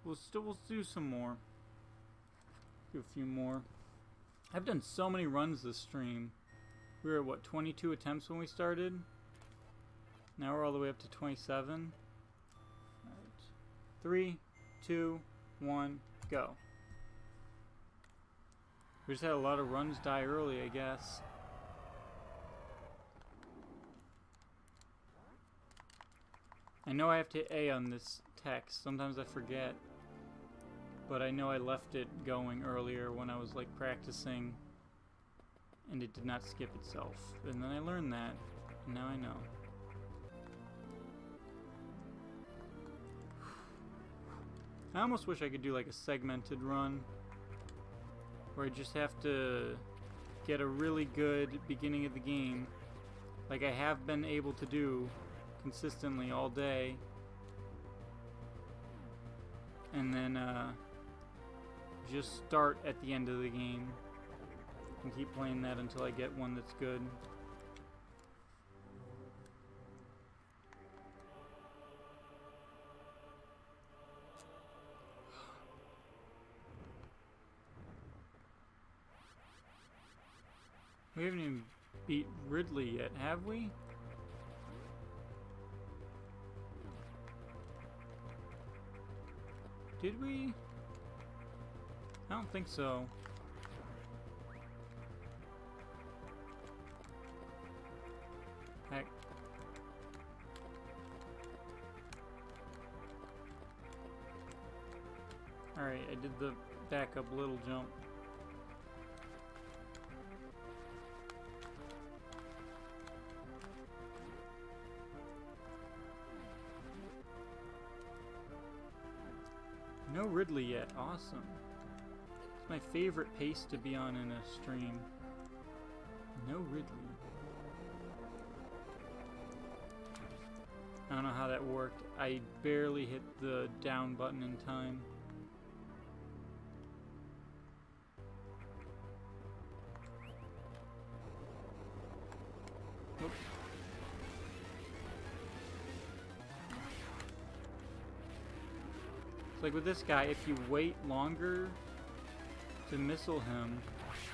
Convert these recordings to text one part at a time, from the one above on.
we'll do some more. Do a few more. I've done so many runs this stream. We were at what, 22 attempts when we started? Now we're all the way up to 27. Alright. 3, 2, 1, go. We just had a lot of runs die early, I guess. I know I have to hit A on this text. Sometimes I forget. But I know I left it going earlier when I was like practicing. And it did not skip itself. And then I learned that. And now I know. I almost wish I could do like a segmented run. Where I just have to get a really good beginning of the game. Like I have been able to do consistently all day. And then just start at the end of the game. And keep playing that until I get one that's good. We haven't even beat Ridley yet, have we? Did we? I don't think so. Heck. Alright, I did the backup little jump. No Ridley yet. Awesome. It's my favorite pace to be on in a stream. No Ridley. I don't know how that worked. I barely hit the down button in time. Oops. Like with this guy, if you wait longer to missile him,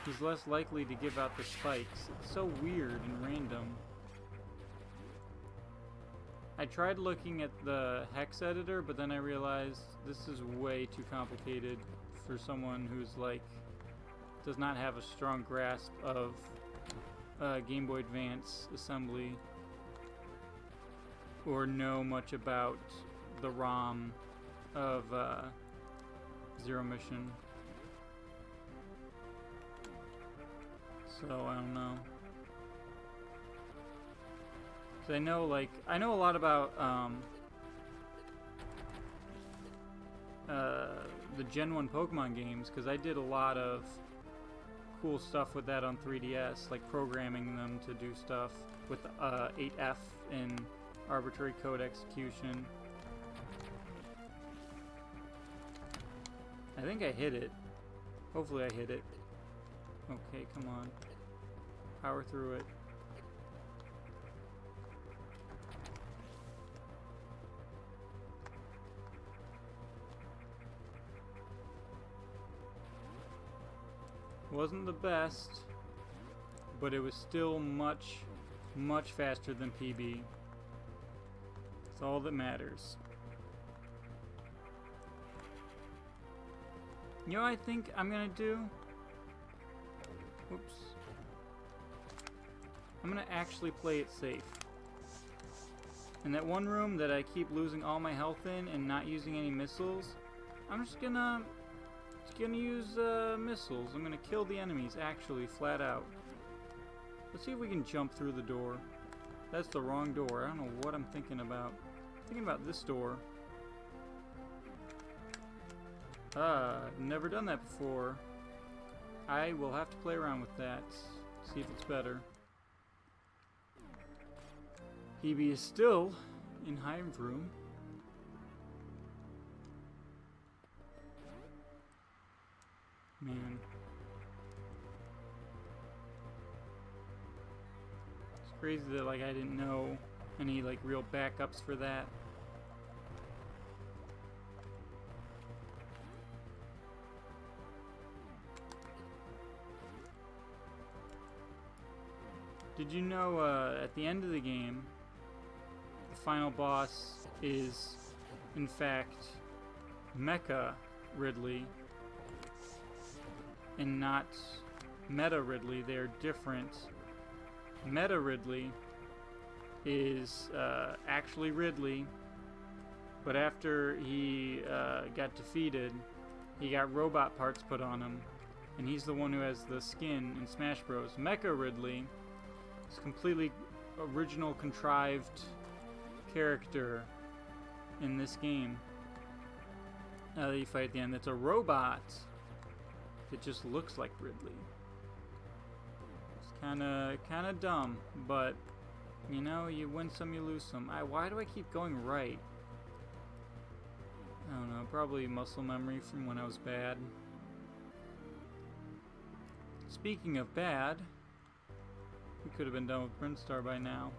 he's less likely to give out the spikes. It's so weird and random. I tried looking at the hex editor, but then I realized this is way too complicated for someone who's like does not have a strong grasp of Game Boy Advance assembly or know much about the ROM of Zero Mission. So I don't know. So I know a lot about the Gen 1 Pokemon games because I did a lot of cool stuff with that on 3DS, like programming them to do stuff with 8F and arbitrary code execution. I think I hit it. Hopefully I hit it. Okay, come on. Power through it. Wasn't the best, but it was still much, much faster than PB. That's all that matters. You know what I think I'm gonna do? Whoops. I'm gonna actually play it safe. In that one room that I keep losing all my health in and not using any missiles, I'm just gonna use missiles. I'm gonna kill the enemies, actually, flat out. Let's see if we can jump through the door. That's the wrong door. I don't know what I'm thinking about. I'm thinking about this door. Never done that before. I will have to play around with that. See if it's better. Hebe is still in Hive's room. Man. It's crazy that like I didn't know any like real backups for that. Did you know at the end of the game, the final boss is, in fact, Mecha Ridley and not Meta Ridley? They're different. Meta Ridley is actually Ridley, but after he got defeated, he got robot parts put on him, and he's the one who has the skin in Smash Bros. Mecha Ridley is a completely original, contrived character in this game that you fight at the end. It's a robot that just looks like Ridley. It's kind of dumb, but you know, you win some, you lose some. Why do I keep going right? I don't know, probably muscle memory from when I was bad. Speaking of bad, we could have been done with Brinstar by now.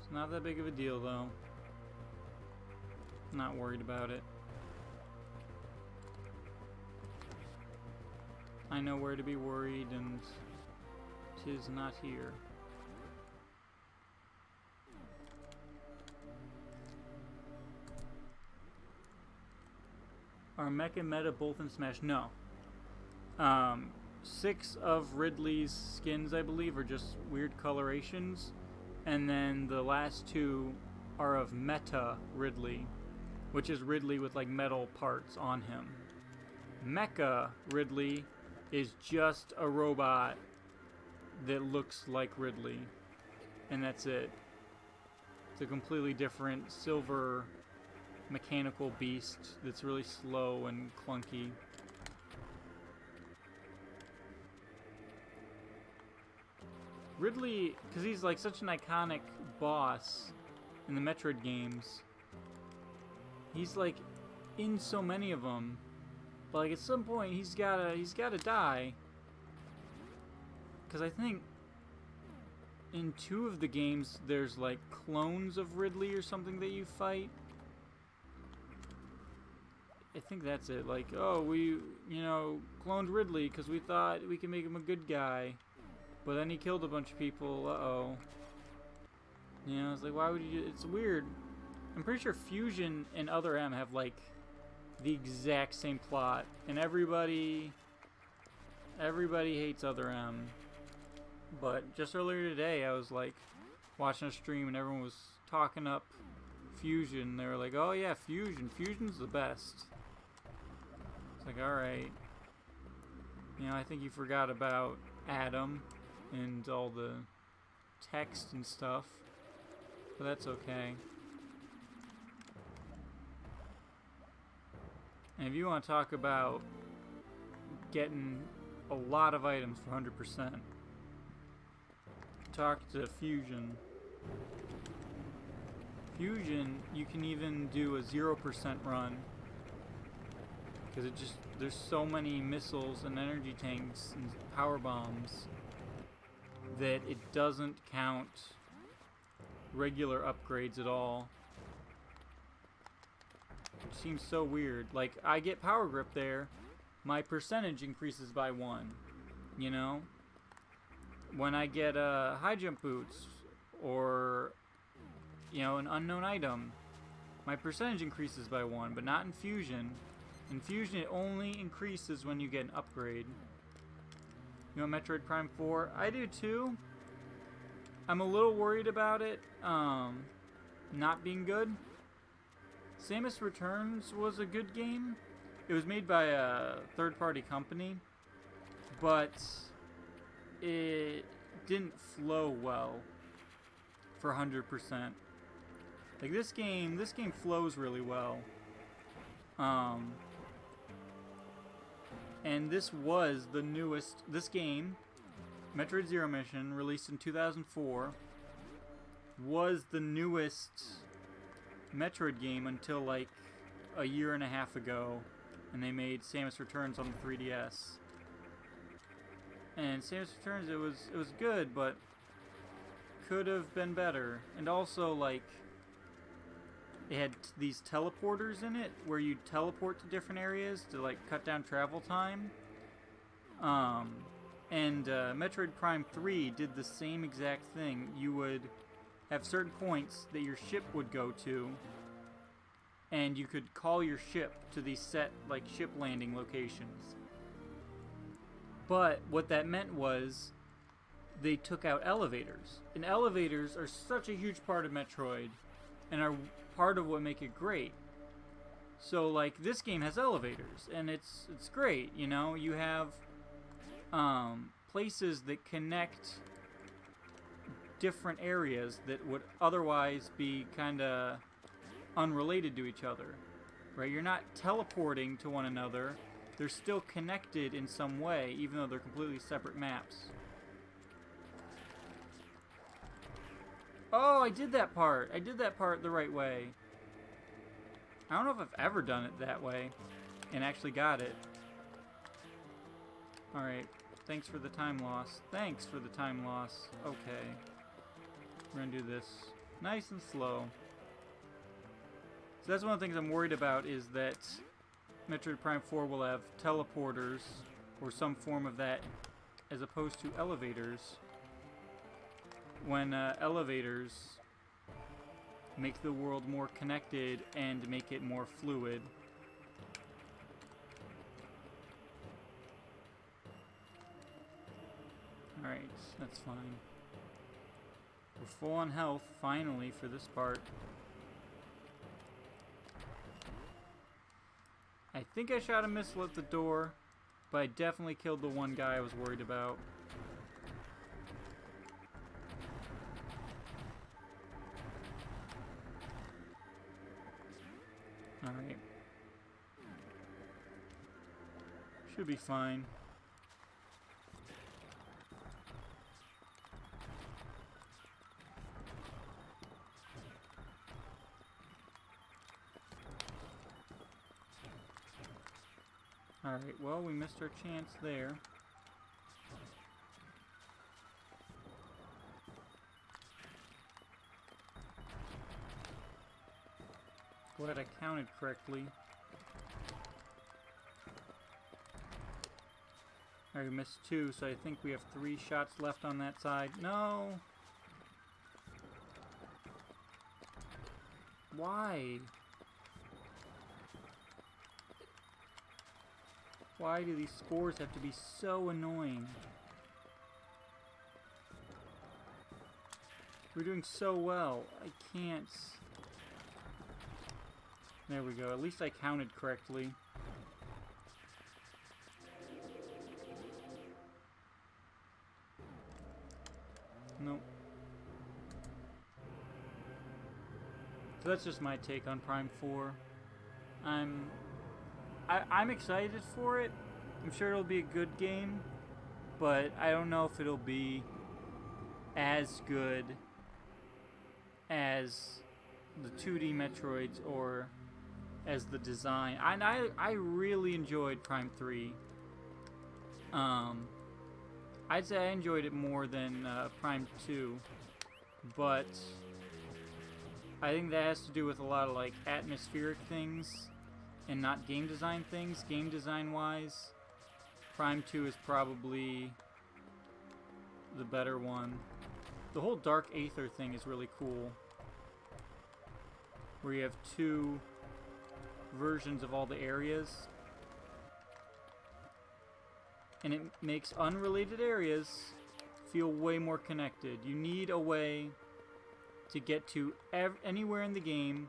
It's not that big of a deal, though. Not worried about it. I know where to be worried, and 'tis not here. Are Mecha and Meta both in Smash? No. 6 of Ridley's skins, I believe, are just weird colorations. And then the last 2 are of Meta Ridley, which is Ridley with like metal parts on him. Mecha Ridley is just a robot that looks like Ridley. And that's it. It's a completely different silver mechanical beast that's really slow and clunky. Ridley, because he's like such an iconic boss in the Metroid games, he's like in so many of them, but like at some point he's gotta die, because I think in 2 of the games there's like clones of Ridley or something that you fight. I think that's it. Like, oh, we, cloned Ridley because we thought we could make him a good guy. But then he killed a bunch of people. Uh-oh. It's like, why would you... It's weird. I'm pretty sure Fusion and Other M have, like, the exact same plot. And everybody hates Other M. But just earlier today, I was, like, watching a stream and everyone was talking up Fusion. They were like, oh, yeah, Fusion. Fusion's the best. It's like, alright. I think you forgot about Adam and all the text and stuff. But that's okay. And if you want to talk about getting a lot of items for 100%, talk to Fusion. Fusion, you can even do a 0% run. Because there's so many missiles and energy tanks and power bombs that it doesn't count regular upgrades at all. Which seems so weird. Like, I get power grip there, my percentage increases by 1. When I get high jump boots or an unknown item, my percentage increases by 1, but not in Fusion. In Fusion, it only increases when you get an upgrade. You want Metroid Prime 4? I do too. I'm a little worried about it not being good. Samus Returns was a good game. It was made by a third-party company, but it didn't flow well for 100%. Like this game flows really well. And this was the newest, this game, Metroid Zero Mission, released in 2004, was the newest Metroid game until like a year and a half ago, and they made Samus Returns on the 3DS. And Samus Returns, it was good, but could have been better. And also, like, it had these teleporters in it where you teleport to different areas to like cut down travel time. And Metroid Prime 3 did the same exact thing. You would have certain points that your ship would go to, and you could call your ship to these set, like, ship landing locations. But what that meant was they took out elevators. And elevators are such a huge part of Metroid and are part of what make it great. So, like, this game has elevators, and it's great, you know? You have places that connect different areas that would otherwise be kind of unrelated to each other, right? You're not teleporting to one another. They're still connected in some way, even though they're completely separate maps. Oh, I did that part. I did that part the right way. I don't know if I've ever done it that way and actually got it. Alright. Thanks for the time loss. Thanks for the time loss. Okay. We're gonna do this nice and slow. So that's one of the things I'm worried about, is that Metroid Prime 4 will have teleporters or some form of that as opposed to elevators. When elevators make the world more connected and make it more fluid. Alright, that's fine. We're full on health, finally, for this part. I think I shot a missile at the door, but I definitely killed the one guy I was worried about. Alright. Should be fine. Alright, well, we missed our chance there. Glad I counted correctly. I missed 2, so I think we have 3 shots left on that side. No! Why? Why do these scores have to be so annoying? We're doing so well. I can't... There we go. At least I counted correctly. Nope. So that's just my take on Prime 4. I'm excited for it. I'm sure it'll be a good game, but I don't know if it'll be as good as the 2D Metroids or as the design. I really enjoyed Prime 3. I'd say I enjoyed it more than Prime 2, but I think that has to do with a lot of like atmospheric things and not game design things. Game design wise, Prime 2 is probably the better one. The whole Dark Aether thing is really cool, where you have 2 versions of all the areas, and it makes unrelated areas feel way more connected. You need a way to get to anywhere in the game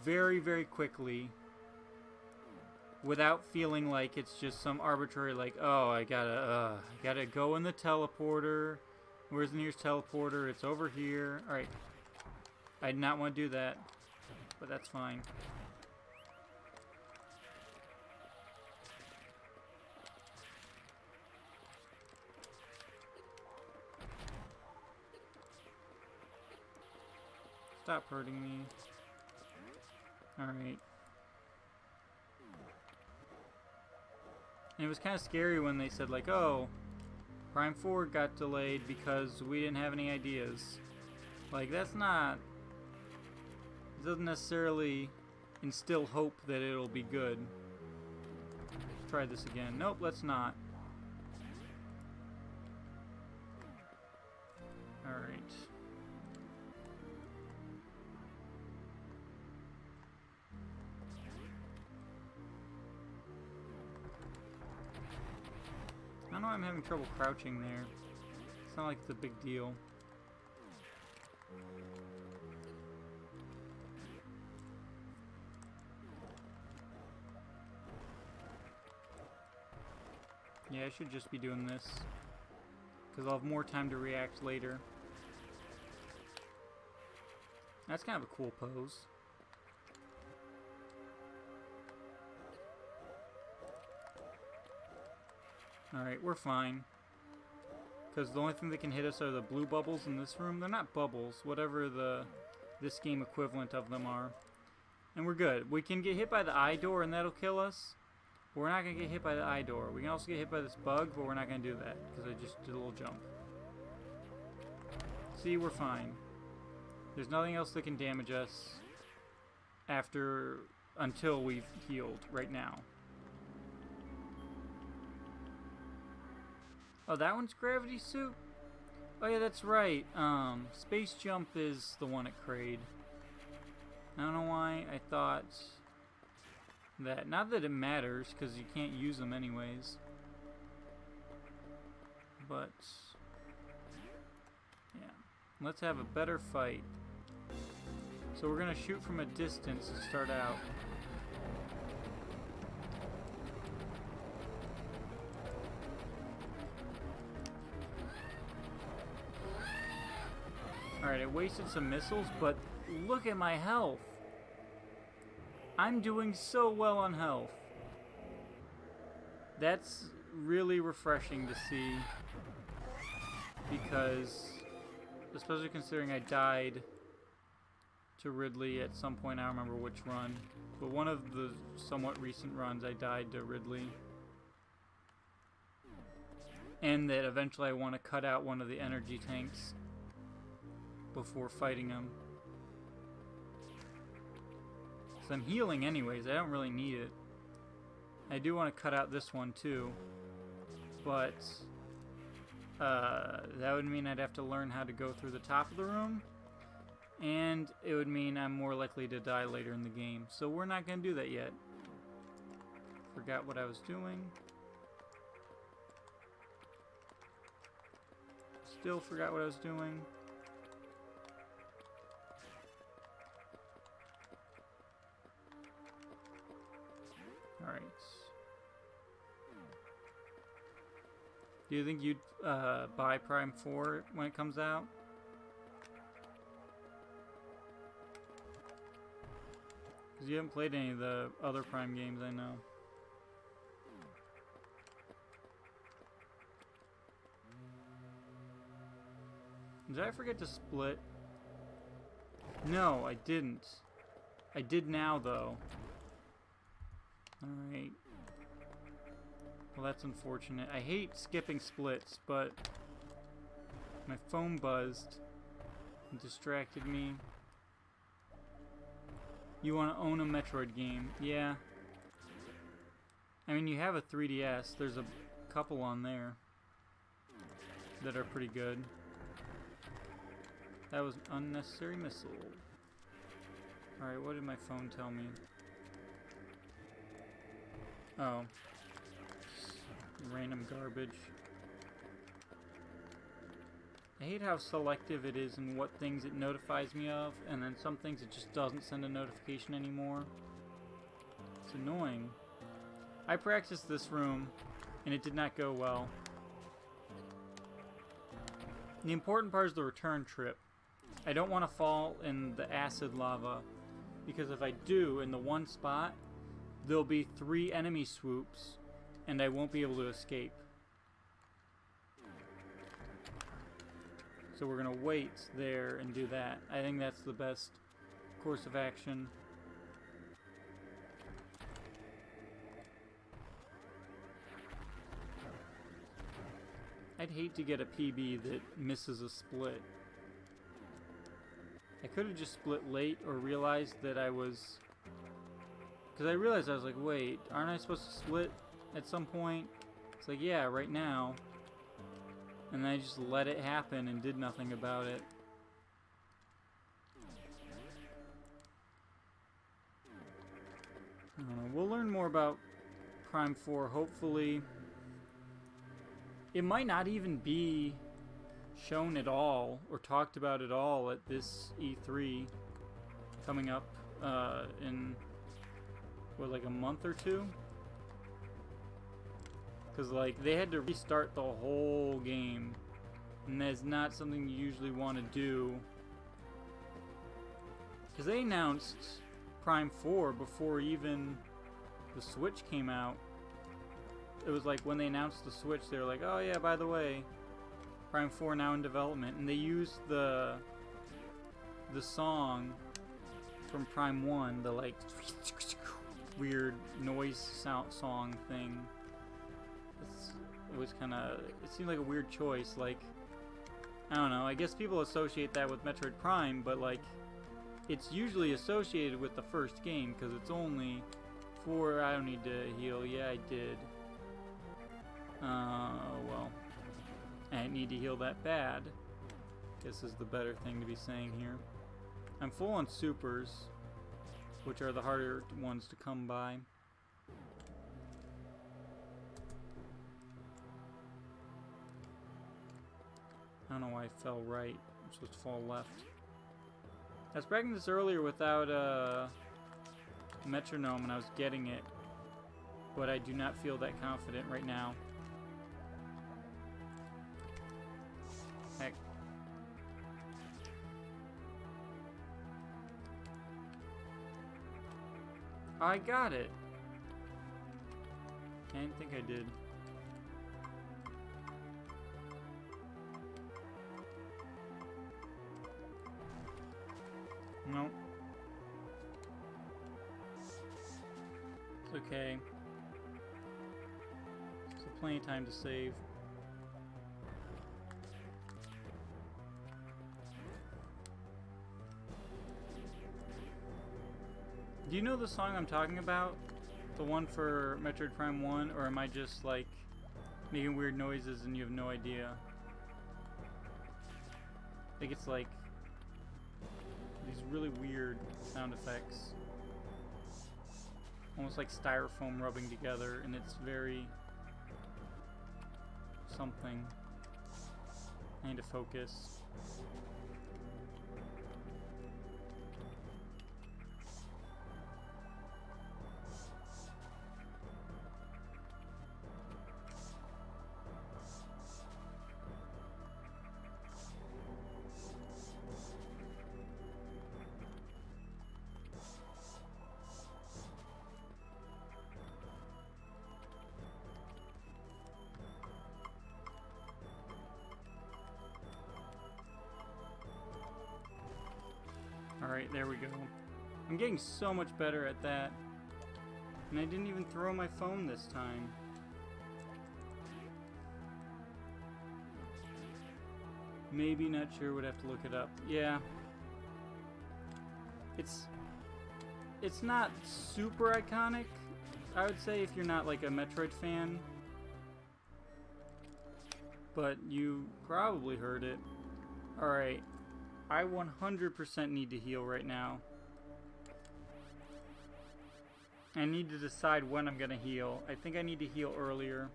very, very quickly without feeling like it's just some arbitrary, like, oh, I gotta go in the teleporter. Where's the nearest teleporter? It's over here. Alright. I did not want to do that, but that's fine. Stop hurting me. Alright. And it was kind of scary when they said, like, oh, Prime 4 got delayed because we didn't have any ideas. Like, that's not... It doesn't necessarily instill hope that it'll be good. Let's try this again. Nope, let's not. Alright. I don't know why I'm having trouble crouching there. It's not like it's a big deal. Yeah, I should just be doing this, because I'll have more time to react later. That's kind of a cool pose. Alright, we're fine. Because the only thing that can hit us are the blue bubbles in this room. They're not bubbles, whatever this game equivalent of them are. And we're good. We can get hit by the eye door and that'll kill us. But we're not going to get hit by the eye door. We can also get hit by this bug, but we're not going to do that. Because I just did a little jump. See, we're fine. There's nothing else that can damage us until we've healed right now. Oh, that one's gravity suit? Oh yeah, that's right. Space jump is the one at Kraid. I don't know why I thought that. Not that it matters, because you can't use them anyways. But yeah, let's have a better fight. So we're gonna shoot from a distance to start out. Alright, I wasted some missiles, but look at my health. I'm doing so well on health. That's really refreshing to see, because, especially considering I died to Ridley at some point. I don't remember which run, but one of the somewhat recent runs I died to Ridley. And that eventually I want to cut out one of the energy tanks before fighting him. So I'm healing anyways, I don't really need it. I do want to cut out this one too, but that would mean I'd have to learn how to go through the top of the room, and it would mean I'm more likely to die later in the game. So we're not going to do that yet. Forgot what I was doing. Still forgot what I was doing. Alright. Do you think you'd buy Prime 4 when it comes out? Because you haven't played any of the other Prime games, I know. Did I forget to split? No, I didn't. I did now, though. Alright. Well, that's unfortunate. I hate skipping splits, but my phone buzzed and distracted me. You want to own a Metroid game? Yeah. I mean, you have a 3DS. There's a couple on there that are pretty good. That was an unnecessary missile. Alright, what did my phone tell me? Oh. Random garbage. I hate how selective it is in what things it notifies me of, and then some things it just doesn't send a notification anymore. It's annoying. I practiced this room, and it did not go well. The important part is the return trip. I don't want to fall in the acid lava, because if I do, in the one spot, there'll be 3 enemy swoops, and I won't be able to escape. So we're going to wait there and do that. I think that's the best course of action. I'd hate to get a PB that misses a split. I could have just split late or realized that I was... Because I realized I was like, wait, aren't I supposed to split at some point? It's like, yeah, right now. And I just let it happen and did nothing about it. I don't know. We'll learn more about Prime 4, hopefully. It might not even be shown at all or talked about at all at this E3 coming up in, what, like a month or two? Because, like, they had to restart the whole game, and that's not something you usually want to do. Because they announced Prime 4 before even the Switch came out. It was like when they announced the Switch, they were like, oh yeah, by the way, Prime 4 now in development. And they used the song from Prime 1, the like weird noise sound song thing. It was kind of, it seemed like a weird choice. Like, I don't know, I guess people associate that with Metroid Prime, but like, it's usually associated with the first game because it's only for, I don't need to heal. Yeah, I did. Well, I didn't need to heal that bad. Guess is the better thing to be saying here. I'm full on supers, which are the harder ones to come by. I don't know why I fell right. I'm supposed to fall left. I was practicing this earlier without a metronome and I was getting it, but I do not feel that confident right now. Heck. I got it. I didn't think I did. Nope. It's okay. So plenty of time to save. Do you know the song I'm talking about? The one for Metroid Prime 1? Or am I just like making weird noises and you have no idea? I think it's like these really weird sound effects. Almost like styrofoam rubbing together, and it's very something. I need to focus. Alright, there we go. I'm getting so much better at that. And I didn't even throw my phone this time. Maybe, not sure, would have to look it up. Yeah. It's not super iconic, I would say, if you're not like a Metroid fan. But you probably heard it. Alright. I 100% need to heal right now. I need to decide when I'm gonna heal. I think I need to heal earlier.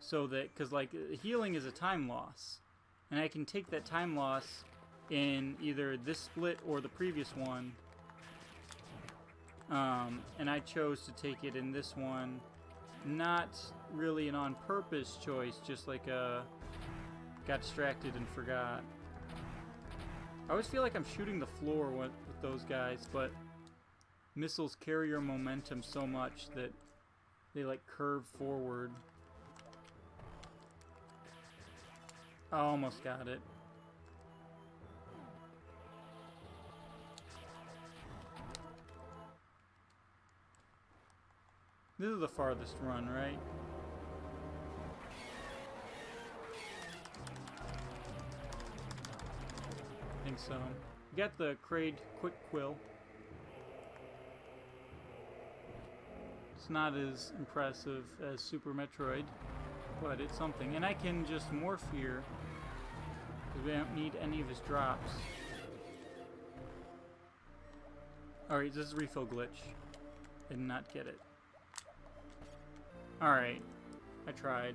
So that, because like, healing is a time loss. And I can take that time loss in either this split or the previous one. And I chose to take it in this one. Not really an on-purpose choice, just like got distracted and forgot. I always feel like I'm shooting the floor with those guys, but missiles carry your momentum so much that they like curve forward. I almost got it. This is the farthest run, right? I think so. We got the Kraid Quick Quill. It's not as impressive as Super Metroid. but it's something. And I can just morph here, because we don't need any of his drops. Alright, this is refill glitch. Did not get it. Alright, I tried.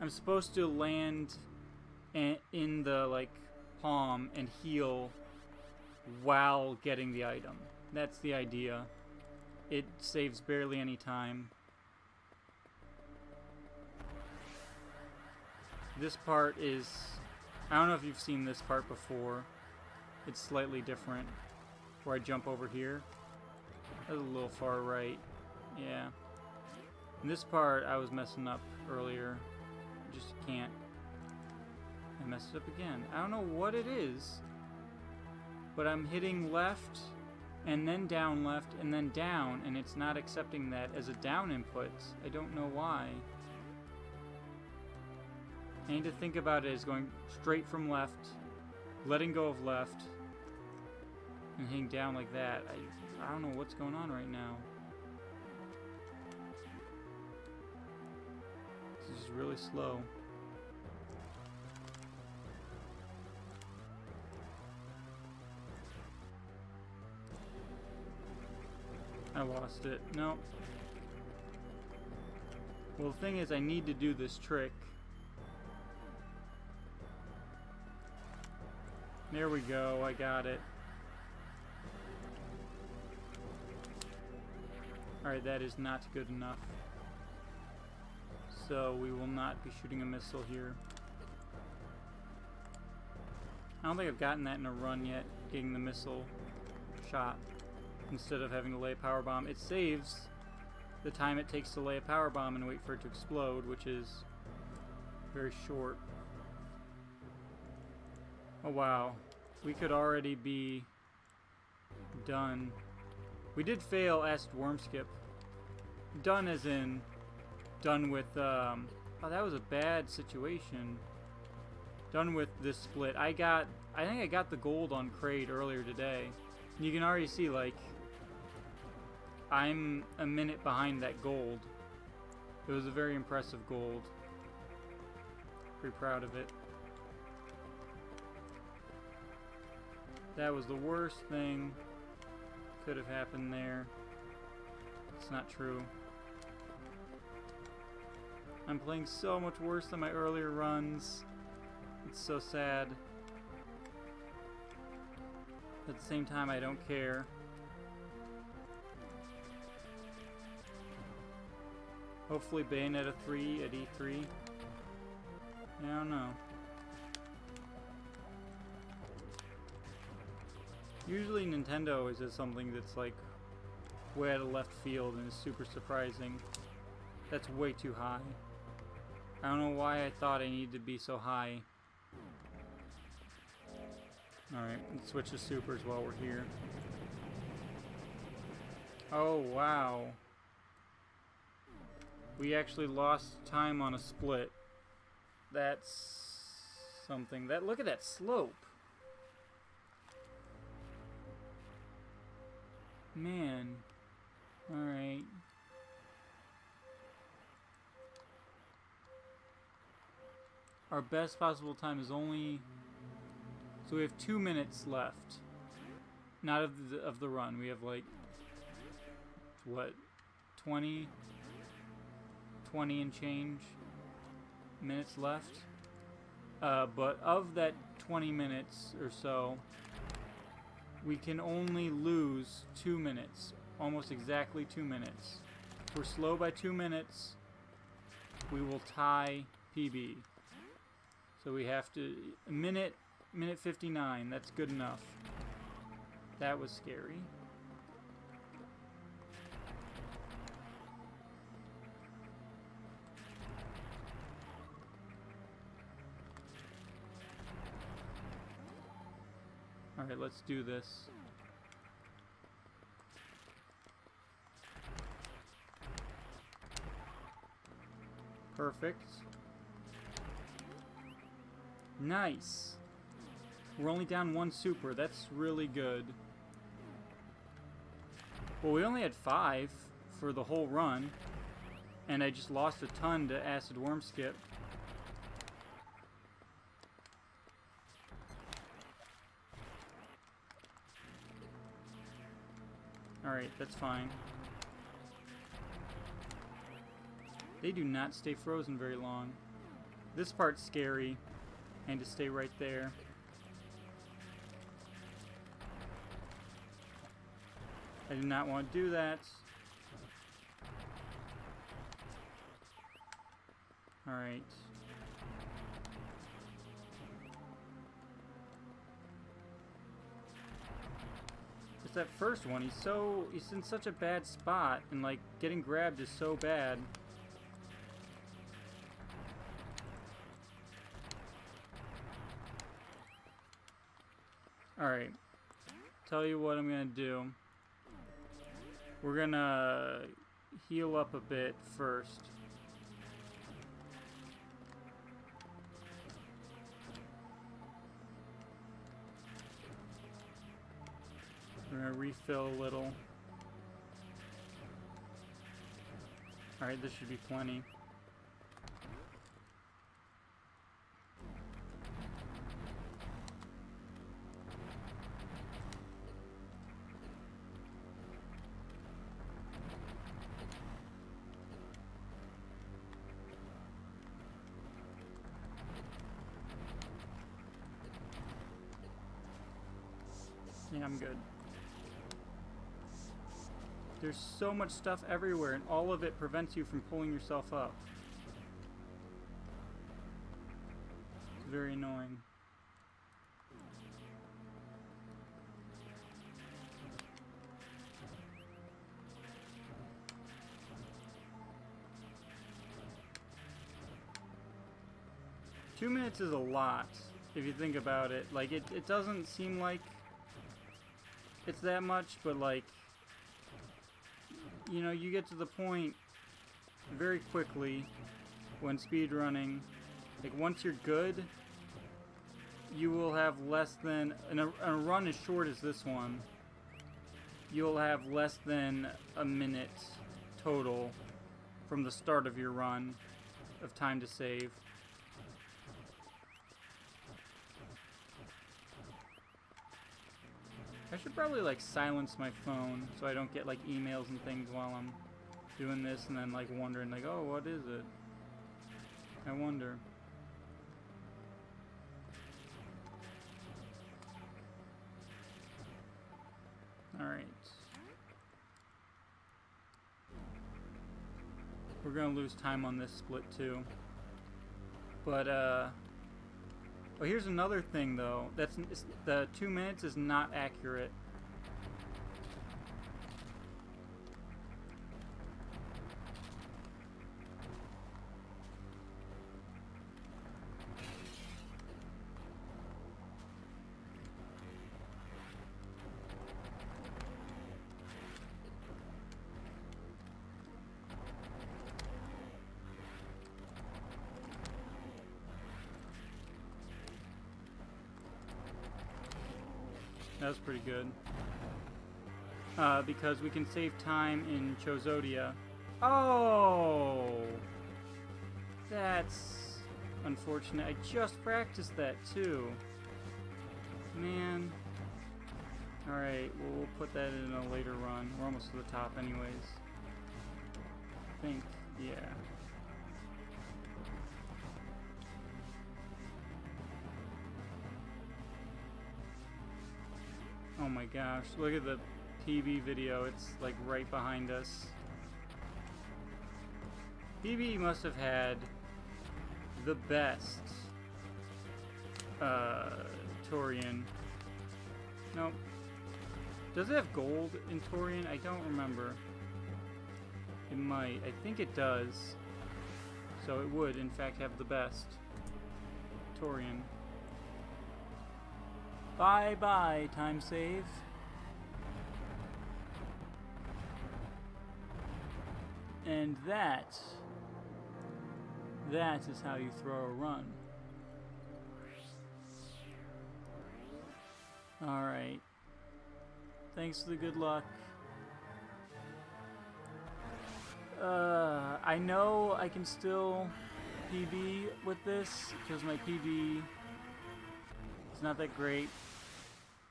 I'm supposed to land in the, like, palm and heal while getting the item. That's the idea. It saves barely any time. This part is... I don't know if you've seen this part before. It's slightly different. Where I jump over here. That's a little far right. Yeah. In this part, I was messing up earlier. Just can't. I messed it up again. I don't know what it is. But I'm hitting left, and then down left, and then down, and it's not accepting that as a down input. I don't know why. I need to think about it as going straight from left, letting go of left, and hitting down like that. I don't know what's going on right now. This is really slow. I lost it. Nope. Well, the thing is, I need to do this trick. There we go. I got it. Alright, that is not good enough. So we will not be shooting a missile here. I don't think I've gotten that in a run yet, getting the missile shot instead of having to lay a power bomb. It saves the time it takes to lay a power bomb and wait for it to explode, which is very short. Oh wow, we could already be done. We did fail Acid Worm Skip. Done as in done with oh, that was a bad situation. Done with this split. I think I got the gold on Kraid earlier today. You can already see, like, I'm a minute behind that gold. It was a very impressive gold. Pretty proud of it. That was the worst thing could have happened there. It's not true. I'm playing so much worse than my earlier runs. It's so sad. At the same time, I don't care. Hopefully Bayonetta 3 at E3. Yeah, I don't know. Usually Nintendo always does something that's like way out of left field and is super surprising. That's way too high. I don't know why I thought I needed to be so high. Alright, let's switch to supers while we're here. Oh, wow. We actually lost time on a split. That's something. Look at that slope. Man. Alright. Our best possible time is only... So we have 2 minutes left. Not of the run. We have like... What? 20 and change minutes left. But of that 20 minutes or so, we can only lose 2 minutes. Almost exactly 2 minutes. If we're slow by 2 minutes, we will tie PB. So we have to... Minute 59. That's good enough. That was scary. Alright, let's do this. Perfect. Nice. We're only down 1 super. That's really good. Well, we only had 5 for the whole run. And I just lost a ton to acid worm skip. Alright, that's fine. They do not stay frozen very long. This part's scary. And to stay right there. I do not want to do that. Alright. It's that first one. He's in such a bad spot, and like getting grabbed is so bad. Alright. Tell you what I'm gonna do. We're gonna heal up a bit first. We're gonna refill a little. Alright, this should be plenty. Yeah, I'm good. There's so much stuff everywhere, and all of it prevents you from pulling yourself up. It's very annoying. Two minutes is a lot, if you think about it. Like, it doesn't seem like it's that much, but like, you know, you get to the point very quickly when speedrunning. Like, once you're good, you will have less than, and a run as short as this one, you'll have less than a minute total from the start of your run of time to save. I should probably like silence my phone so I don't get like emails and things while I'm doing this and then like wondering like, oh, what is it? I wonder. Alright. We're gonna lose time on this split too. But oh, here's another thing though. The 2 minutes is not accurate. That was pretty good. Because we can save time in Chozodia. Oh! That's unfortunate. I just practiced that too. Man. Alright, well, we'll put that in a later run. We're almost to the top anyways. I think, yeah. Oh my gosh, look at the PB video, it's like right behind us. PB must have had the best Tourian. Nope. Does it have gold in Tourian? I don't remember. It might. I think it does. So it would, in fact, have the best Tourian. Bye-bye, time save. And that is how you throw a run. Alright. Thanks for the good luck. I know I can still PB with this because my PB is not that great,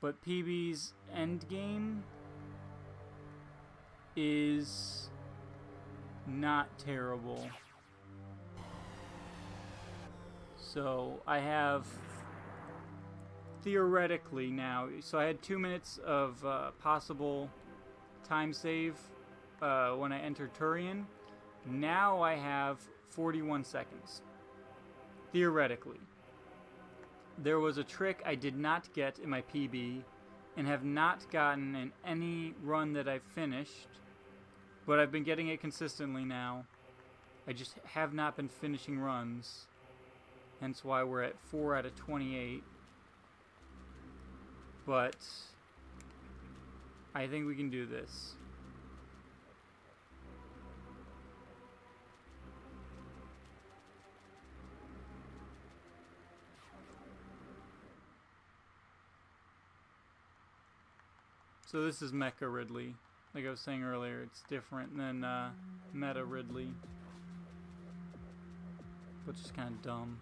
but PB's end game is not terrible. So I have theoretically now, so I had 2 minutes of possible time save when I entered Tourian. Now I have 41 seconds. Theoretically. There was a trick I did not get in my PB and have not gotten in any run that I've finished, but I've been getting it consistently now. I just have not been finishing runs, hence why we're at 4 out of 28. But I think we can do this. So this is Mecha Ridley. Like I was saying earlier, it's different than Meta Ridley. Which is kind of dumb.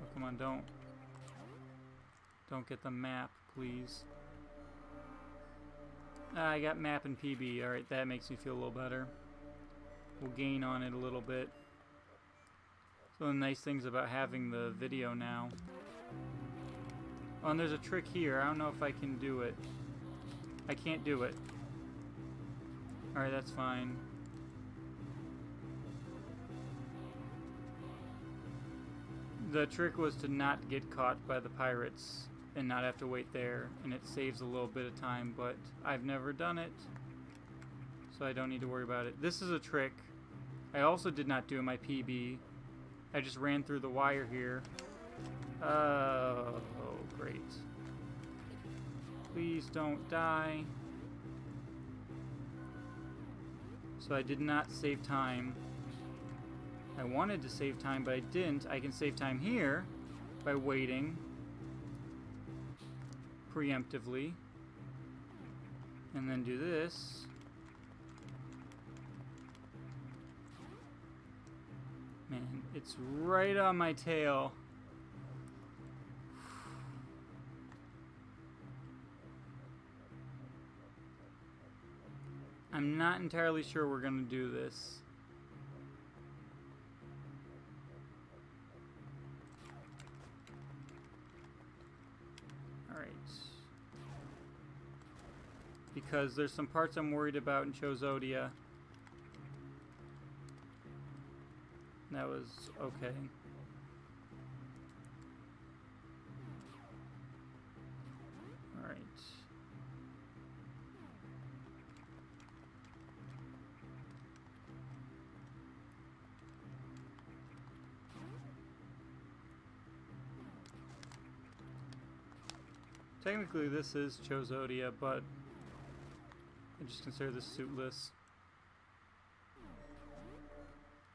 Oh, come on, don't get the map, please. I got map and PB. Alright, that makes me feel a little better. We'll gain on it a little bit. So the nice things about having the video now. Oh, and there's a trick here. I don't know if I can do it. I can't do it. Alright, that's fine. The trick was to not get caught by the pirates and not have to wait there, and it saves a little bit of time, but I've never done it, so I don't need to worry about it. This is a trick I also did not do in my PB. I just ran through the wire here. Oh, great. Please don't die. So I did not save time. I wanted to save time, but I didn't. I can save time here by waiting preemptively. And then do this. Man, it's right on my tail. I'm not entirely sure we're going to do this. Alright. Because there's some parts I'm worried about in Chozodia. That was okay. Alright. Technically this is Chozodia, but I just consider this suitless.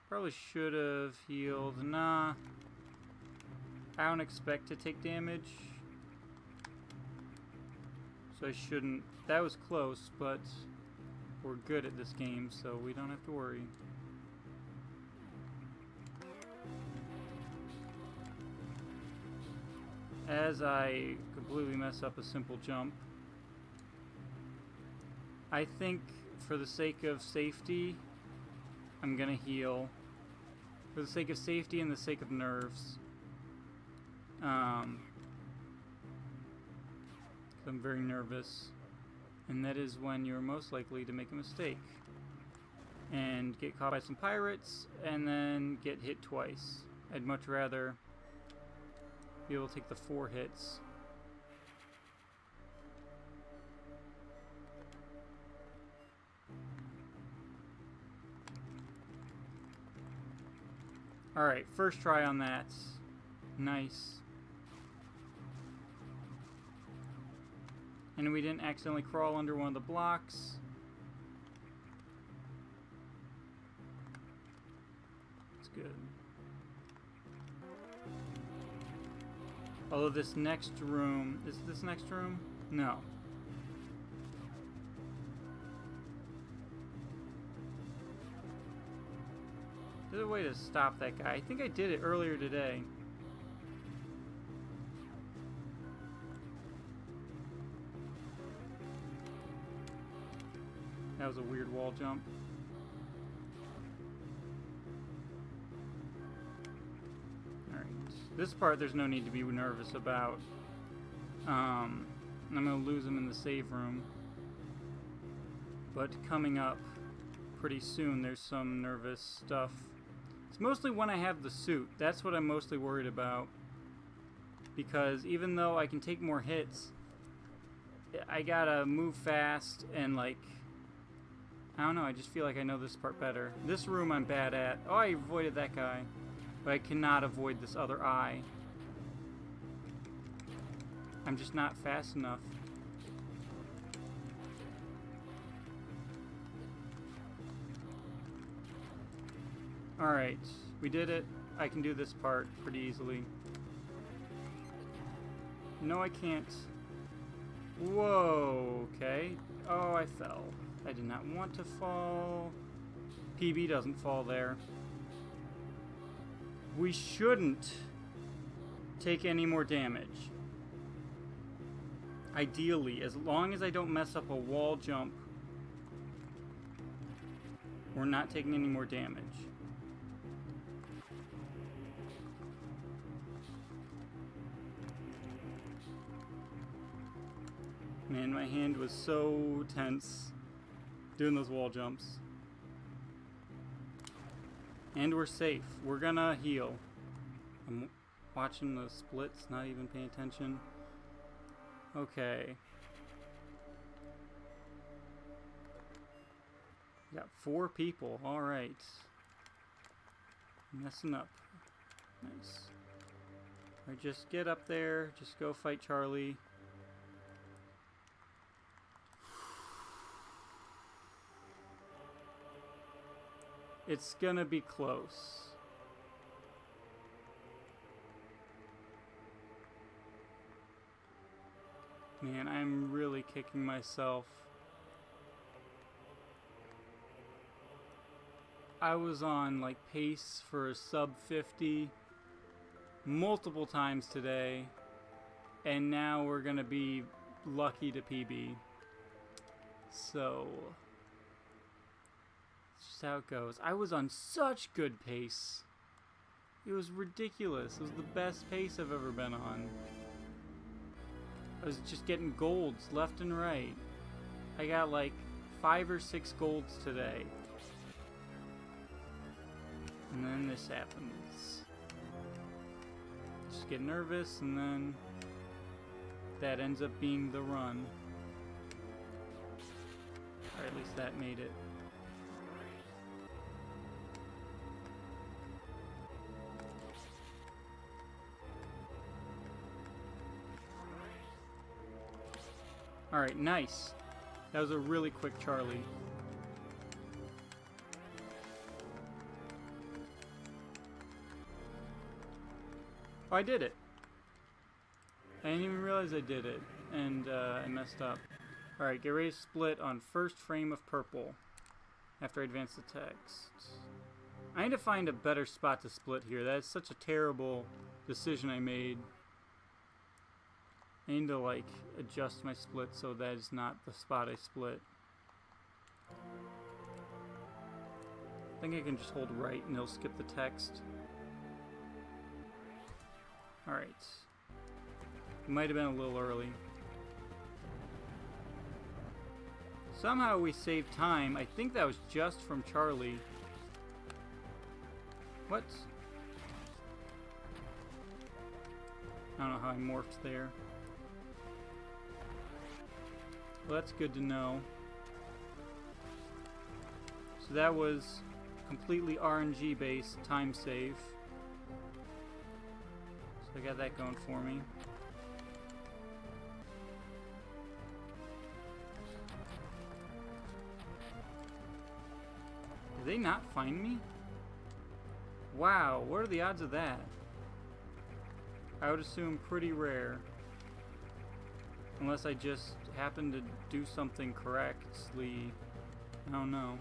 Probably should have healed. Nah. I don't expect to take damage. So I shouldn't. That was close, but we're good at this game, so we don't have to worry. As I completely mess up a simple jump, I think for the sake of safety, I'm gonna heal. For the sake of safety and the sake of nerves. I'm very nervous. And that is when you're most likely to make a mistake. And get caught by some pirates, and then get hit twice. I'd much rather be able to take the 4 hits. Alright, first try on that. Nice. And we didn't accidentally crawl under one of the blocks. That's good. Although this next room... Is this next room? No. There's a way to stop that guy. I think I did it earlier today. That was a weird wall jump. Alright. This part there's no need to be nervous about. I'm going to lose him in the save room. But coming up pretty soon there's some nervous stuff. It's mostly when I have the suit. That's what I'm mostly worried about. Because even though I can take more hits, I gotta move fast and like... I don't know, I just feel like I know this part better. This room I'm bad at. Oh, I avoided that guy. But I cannot avoid this other eye. I'm just not fast enough. Alright, we did it. I can do this part pretty easily. No, I can't. Whoa, okay. Oh, I fell. I did not want to fall. PB doesn't fall there. We shouldn't take any more damage. Ideally, as long as I don't mess up a wall jump, we're not taking any more damage. Man, my hand was so tense doing those wall jumps. And we're safe. We're gonna heal. I'm watching the splits, not even paying attention. Okay. Got 4 people. Alright. Messing up. Nice. Alright, just get up there. Just go fight Charlie. It's gonna be close. Man, I'm really kicking myself. I was on like pace for a sub 50 multiple times today, and now we're gonna be lucky to PB. So that's just how it goes. I was on such good pace. It was ridiculous. It was the best pace I've ever been on. I was just getting golds left and right. I got like 5 or 6 golds today. And then this happens. Just get nervous, and then that ends up being the run. Or at least that made it. Alright, nice. That was a really quick Charlie. Oh, I did it. I didn't even realize I did it. And I messed up. Alright, get ready to split on first frame of purple. After I advance the text. I need to find a better spot to split here. That is such a terrible decision I made. I need to like adjust my split so that is not the spot I split. I think I can just hold right and it'll skip the text. Alright. It might have been a little early. Somehow we saved time. I think that was just from Charlie. What? I don't know how I morphed there. Well, that's good to know. So that was completely RNG based time save. So I got that going for me. Did they not find me? Wow, what are the odds of that? I would assume pretty rare. Unless I just happen to do something correctly. I don't know.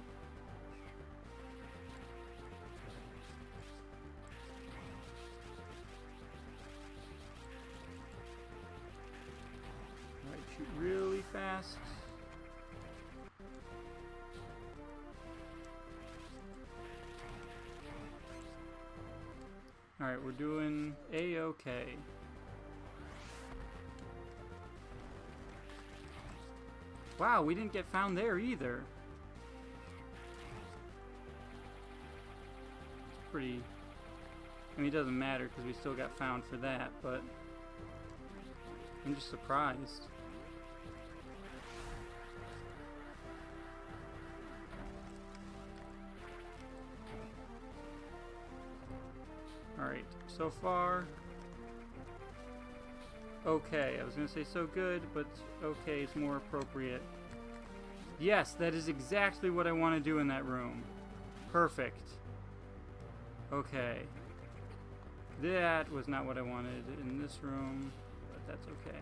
shoot really fast. Alright, we're doing A-okay. Wow, we didn't get found there either. It's pretty... I mean, it doesn't matter because we still got found for that, but... I'm just surprised. Alright, so far... Okay, I was gonna say so good, but okay is more appropriate. Yes, that is exactly what I want to do in that room. Perfect. Okay. That was not what I wanted in this room, but that's okay.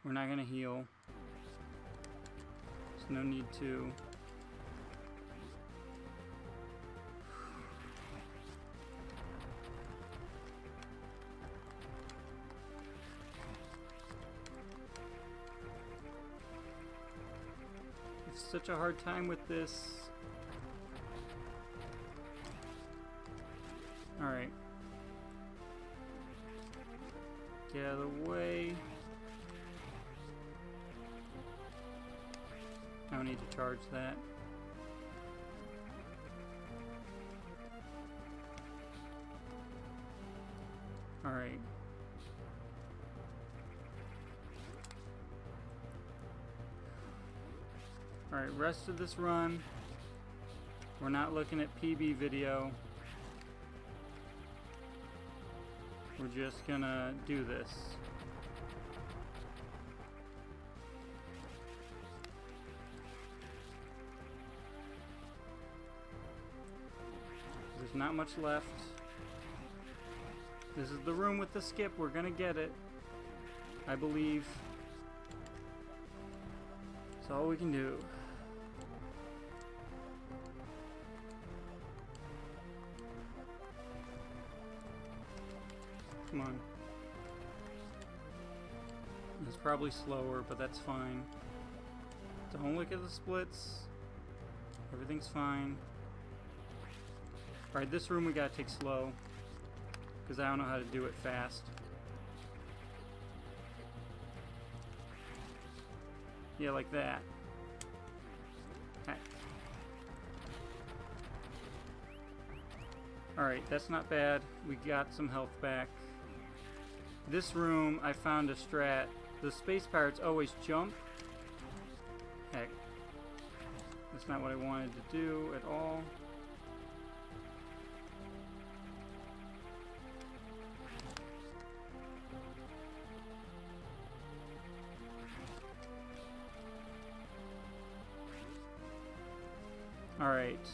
We're not gonna heal. There's no need to. It's such a hard time with this. Alright. Get out of the way. I don't need to charge that. Alright. Alright, rest of this run, we're not looking at PB video. We're just gonna do this. There's not much left. This is the room with the skip. We're gonna get it, I believe. That's all we can do. Come on. It's probably slower, but that's fine. Don't look at the splits. Everything's fine. Alright, this room we gotta take slow, because I don't know how to do it fast. Yeah, like that. Okay. Alright, that's not bad. We got some health back. This room, I found a strat. The space pirates always jump. Heck. That's not what I wanted to do at all. Alright.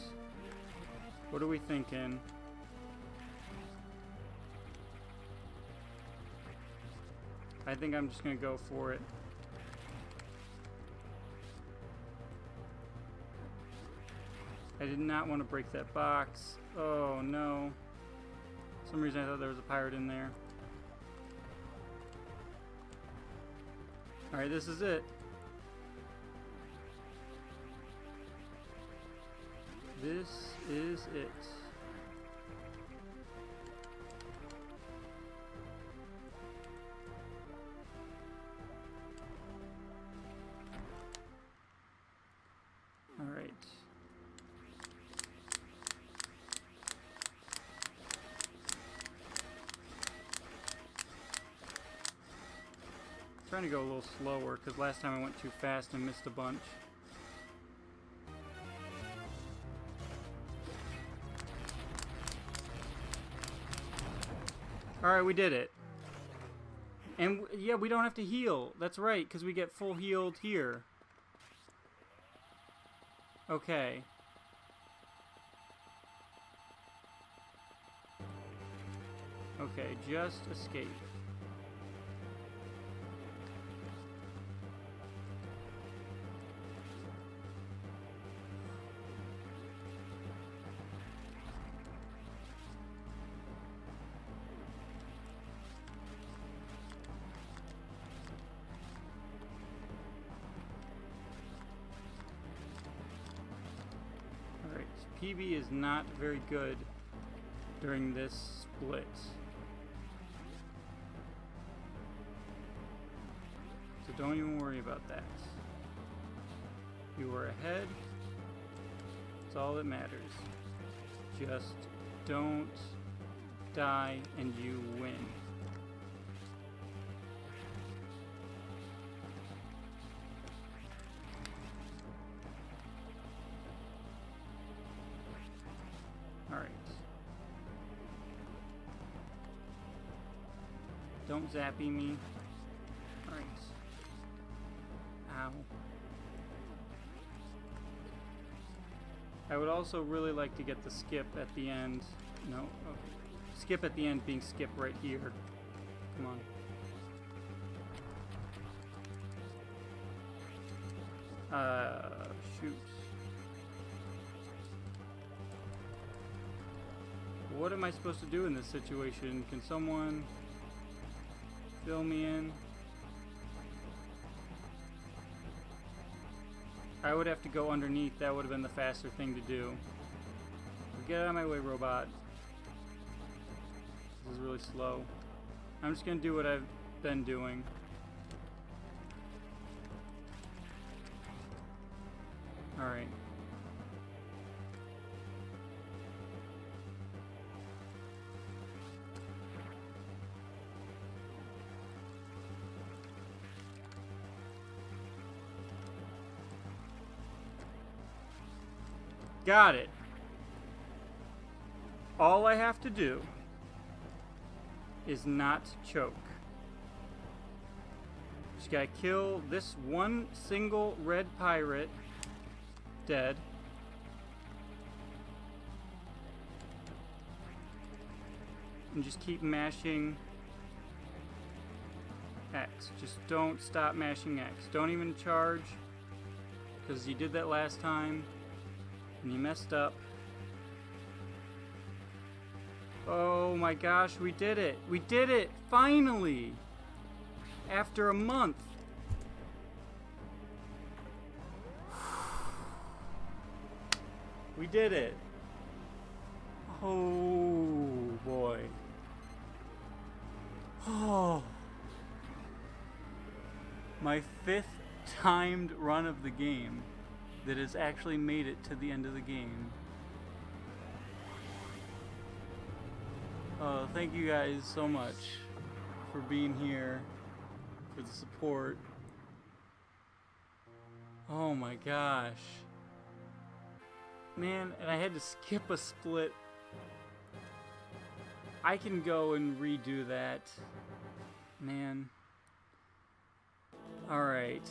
What are we thinking? I think I'm just gonna go for it. I did not want to break that box. Oh no. For some reason I thought there was a pirate in there. Alright, this is it. This is it. All right. Trying to go a little slower because last time I went too fast and missed a bunch. Alright, we did it. And yeah, we don't have to heal. That's right, because we get full healed here. Okay. Okay, just escape. PB is not very good during this split. So don't even worry about that. You were ahead. That's all that matters. Just don't die and you win. Alright. Don't zappy me. Alright. Ow. I would also really like to get the skip at the end. No. Okay. Skip at the end being skip right here. Come on. Shoot. What am I supposed to do in this situation? Can someone fill me in? I would have to go underneath. That would have been the faster thing to do. Get out of my way, robot. This is really slow. I'm just gonna do what I've been doing. Alright. Got it. All I have to do is not choke. Just gotta kill this one single red pirate. Dead. And just keep mashing X. Just don't stop mashing X. Don't even charge, because you did that last time and you messed up. Oh my gosh, we did it! We did it! Finally! After a month! We did it! Oh boy. Oh. My 5th timed run of the game that has actually made it to the end of the game. Thank you guys so much for being here, for the support. Oh my gosh. Man, and I had to skip a split. I can go and redo that. Man. Alright.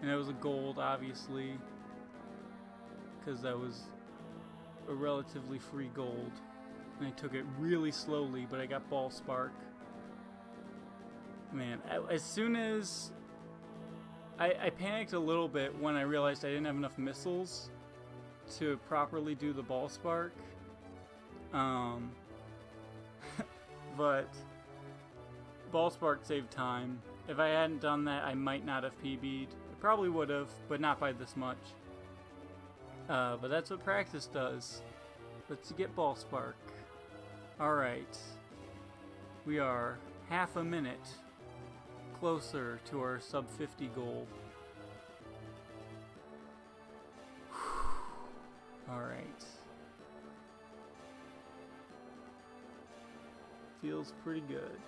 And that was a gold, obviously, because that was a relatively free gold. And I took it really slowly, but I got ball spark. Man, as soon as I panicked a little bit when I realized I didn't have enough missiles to properly do the ball spark. But ball spark saved time. If I hadn't done that, I might not have PB'd. I probably would have, but not by this much. But that's what practice does. Let's get ball spark. Alright. We are half a minute closer to our sub 50 goal. Alright. Feels pretty good.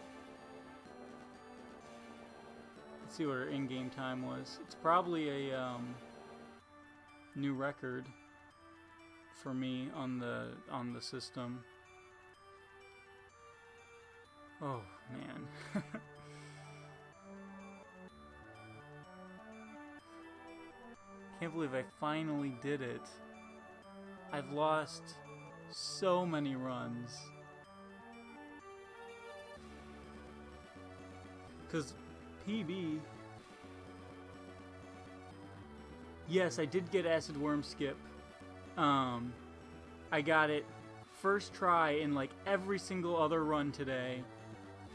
Let's see what our in-game time was. It's probably a new record for me on the system. Oh man. Can't believe I finally did it. I've lost so many runs. Because PB... Yes, I did get Acid Worm Skip. I got it first try in like every single other run today,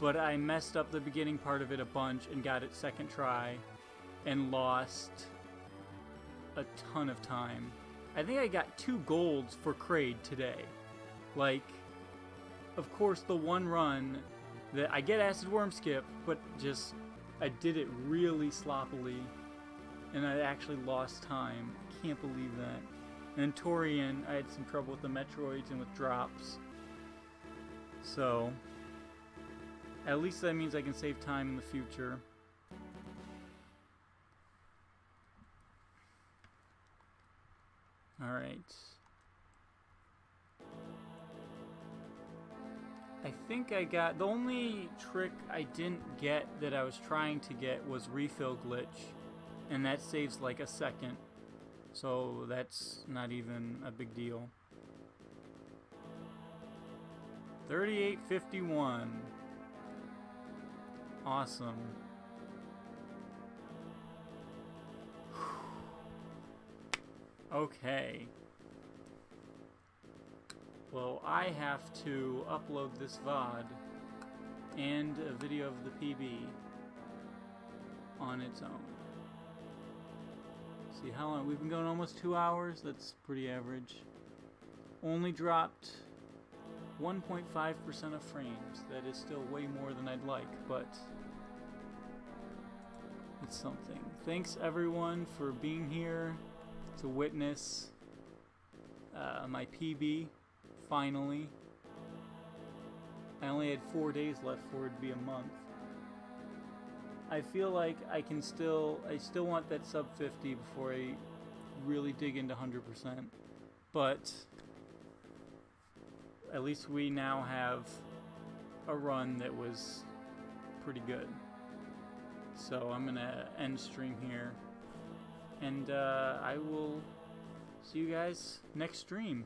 but I messed up the beginning part of it a bunch and got it second try and lost a ton of time. I think I got 2 golds for Kraid today. Like, of course, the one run that I get Acid Worm Skip, but just I did it really sloppily, and I actually lost time. Can't believe that. And then Tourian, I had some trouble with the Metroids and with drops. So, at least that means I can save time in the future. Alright. I think I got... The only trick I didn't get that I was trying to get was refill glitch. And that saves like a second. So that's not even a big deal. 38.51. Awesome. Okay. Well, I have to upload this VOD and a video of the PB on its own. See how long? We've been going almost 2 hours. That's pretty average. Only dropped 1.5% of frames. That is still way more than I'd like, but it's something. Thanks everyone for being here to witness my PB. Finally. I only had 4 days left for it to be a month. I feel like I still want that sub 50 before I really dig into 100%. But at least we now have a run that was pretty good. So I'm gonna end stream here, and I will see you guys next stream.